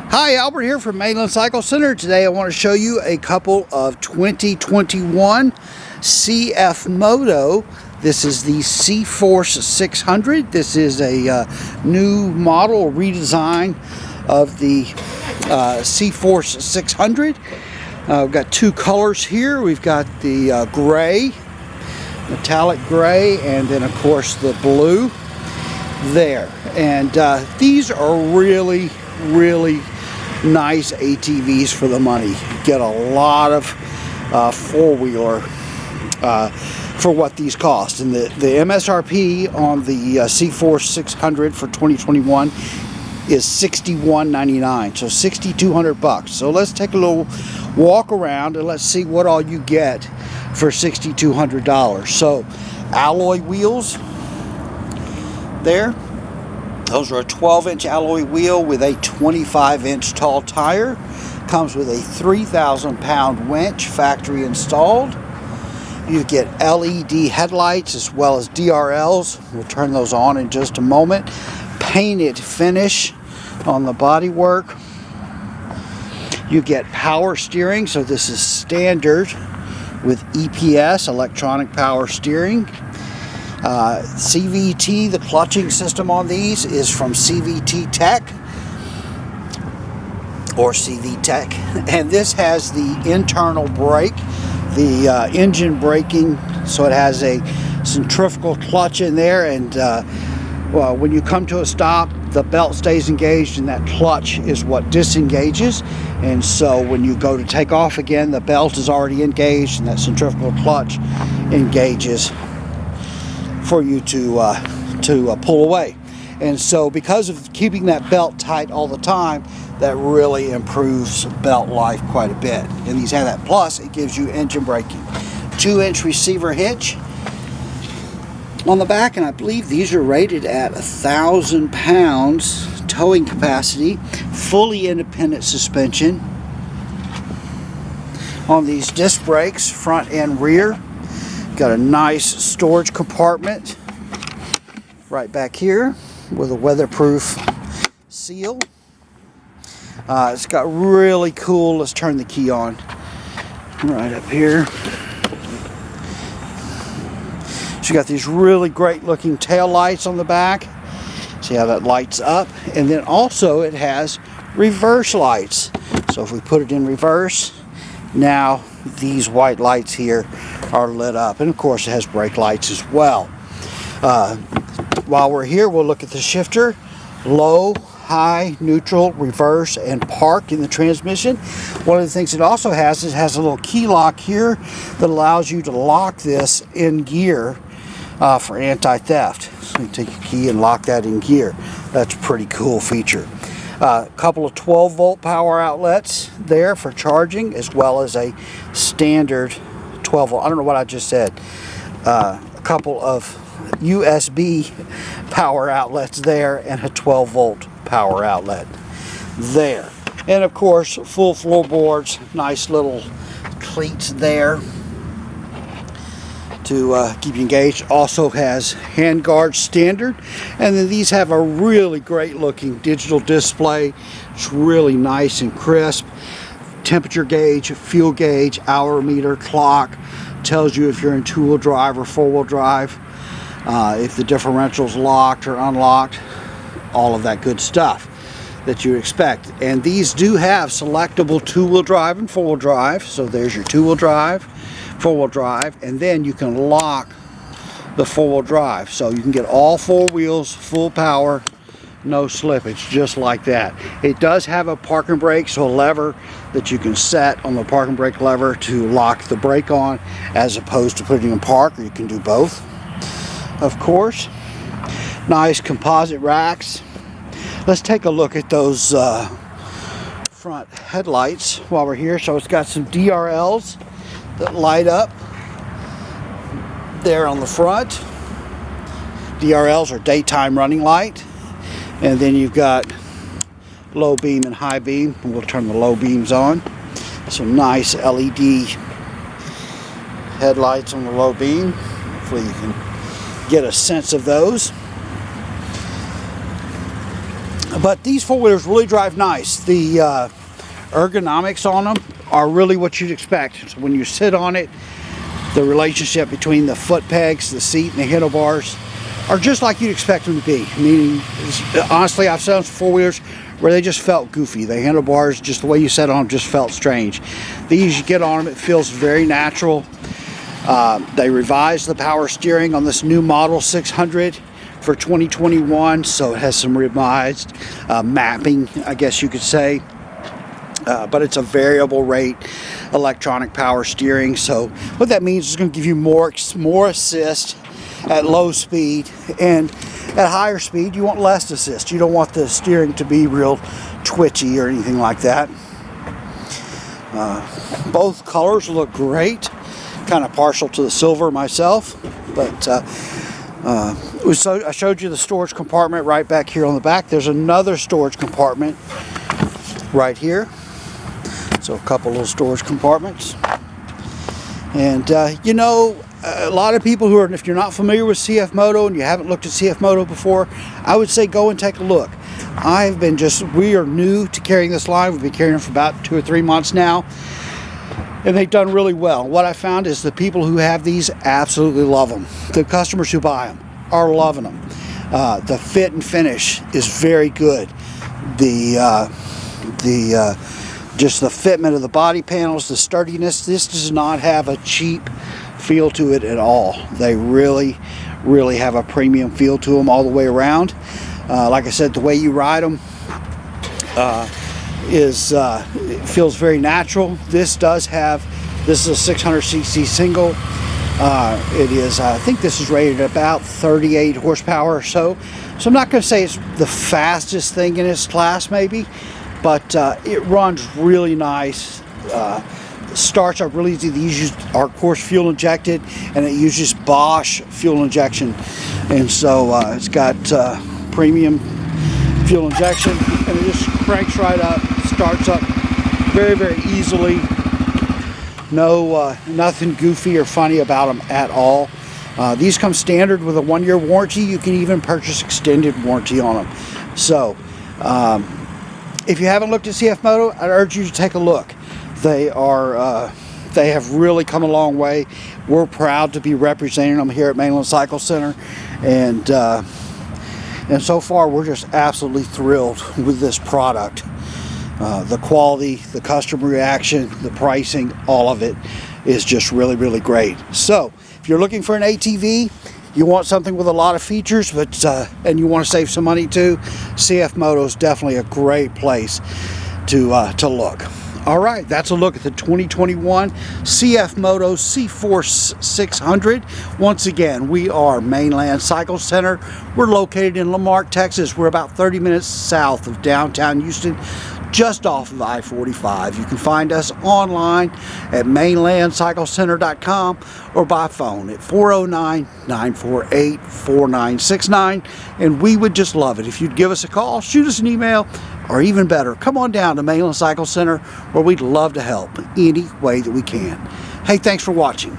Hi, Albert here from Mainland Cycle Center. Today I want to show you a couple of 2021 CFMoto. This is the CForce 600. This is a new model redesign of the CForce 600. We've got two colors here. We've got the gray, metallic gray, and then of course the blue there. And these are really nice ATVs for the money. You get a lot of four-wheeler for what these cost. And the MSRP on the CForce 600 for 2021 is $61.99, so $6,200. So let's take a little walk around and let's see what all you get for $6,200. So alloy wheels there. Those are a 12-inch alloy wheel with a 25-inch tall tire. Comes with a 3,000-pound winch, factory installed. You get LED headlights as well as DRLs. We'll turn those on in just a moment. Painted finish on the bodywork. You get power steering, so this is standard with EPS, electronic power steering. CVT, the clutching system on these is from CVT Tech or CV Tech, and this has the internal brake, the engine braking, so it has a centrifugal clutch in there, and well, when you come to a stop, the belt stays engaged and that clutch is what disengages, and so when you go to take off again, the belt is already engaged and that centrifugal clutch engages for you to pull away. And so because of keeping that belt tight all the time, that really improves belt life quite a bit. And these have that, plus it gives you engine braking. 2-inch receiver hitch on the back, and I believe these are rated at 1,000 pounds towing capacity. Fully independent suspension on these disc brakes, front and rear. Got a nice storage compartment right back here with a weatherproof seal. It's got really cool, let's turn the key on right up here. So you got these really great looking tail lights on the back. See how that lights up? And then also it has reverse lights. So if we put it in reverse, now these white lights here are lit up, and of course it has brake lights as well. While we're here, we'll look at the shifter. Low, high, neutral, reverse, and park in the transmission. One of the things it also has is it has a little key lock here that allows you to lock this in gear for anti-theft. So you take your key and lock that in gear. That's a pretty cool feature. A couple of 12-volt power outlets there for charging, as well as a standard 12-volt. I don't know what I just said. A couple of USB power outlets there and a 12-volt power outlet there. And of course, full floorboards, nice little cleats there to keep you engaged. Also has handguard standard, and then these have a really great looking digital display. It's really nice and crisp. Temperature gauge, fuel gauge, hour meter, clock. Tells you if you're in two-wheel drive or four-wheel drive, if the differential's locked or unlocked, all of that good stuff that you expect. And these do have selectable two-wheel drive and four-wheel drive. So there's your two-wheel drive, four-wheel drive, and then you can lock the four-wheel drive. So you can get all four wheels, full power, no slippage, just like that. It does have a parking brake, so a lever that you can set on the parking brake lever to lock the brake on, as opposed to putting it in park, or you can do both, of course. Nice composite racks. Let's take a look at those front headlights while we're here. So it's got some DRLs that light up there on the front. DRLs are daytime running light. And then you've got low beam and high beam. We'll turn the low beams on. Some nice LED headlights on the low beam. Hopefully you can get a sense of those. But these four-wheelers really drive nice. The ergonomics on them are really what you'd expect. So when you sit on it, the relationship between the foot pegs, the seat, and the handlebars are just like you'd expect them to be. Meaning, honestly, I've sat on some four-wheelers where they just felt goofy. The handlebars, just the way you sat on them, just felt strange. These, you get on them, it feels very natural. They revised the power steering on this new model 600 for 2021, so it has some revised mapping, I guess you could say. But it's a variable rate electronic power steering. So what that means is it's going to give you more assist at low speed, and at higher speed you want less assist. You don't want the steering to be real twitchy or anything like that. Both colors look great. Kind of partial to the silver myself, but I showed you the storage compartment right back here on the back. There's another storage compartment right here. So a couple little storage compartments. And you know, a lot of people who are, if you're not familiar with CFMoto and you haven't looked at CFMoto before, I would say go and take a look. We are new to carrying this line. We've been carrying it for about 2 or 3 months now. And they've done really well. What I found is the people who have these absolutely love them. The customers who buy them are loving them. The fit and finish is very good. Just the fitment of the body panels, the sturdiness, this does not have a cheap feel to it at all. They really, really have a premium feel to them all the way around. Like I said, the way you ride them it feels very natural. This is a 600cc single. It is, I think this is rated at about 38 horsepower or so. So I'm not going to say it's the fastest thing in its class maybe, but it runs really nice. Starts up really easy. These are of course fuel injected, and it uses Bosch fuel injection, and so it's got premium fuel injection, and it just cranks right up, starts up very, very easily. Nothing goofy or funny about them at all. These come standard with a 1-year warranty. You can even purchase extended warranty on them. So if you haven't looked at CFMoto, I'd urge you to take a look. They have really come a long way. We're proud to be representing them here at Mainland Cycle Center, and so far we're just absolutely thrilled with this product. The quality, the customer reaction, the pricing, all of it is just really, really great. So if you're looking for an ATV, you want something with a lot of features, but and you want to save some money too, CFMoto is definitely a great place to look. All right, that's a look at the 2021 CFMoto CForce 600. Once again, we are Mainland Cycle Center. We're located in Marque, Texas. We're about 30 minutes south of downtown Houston, just off of I-45. You can find us online at mainlandcyclecenter.com or by phone at 409-948-4969. And we would just love it if you'd give us a call, shoot us an email, or even better, come on down to Mainland Cycle Center, where we'd love to help any way that we can. Hey, thanks for watching.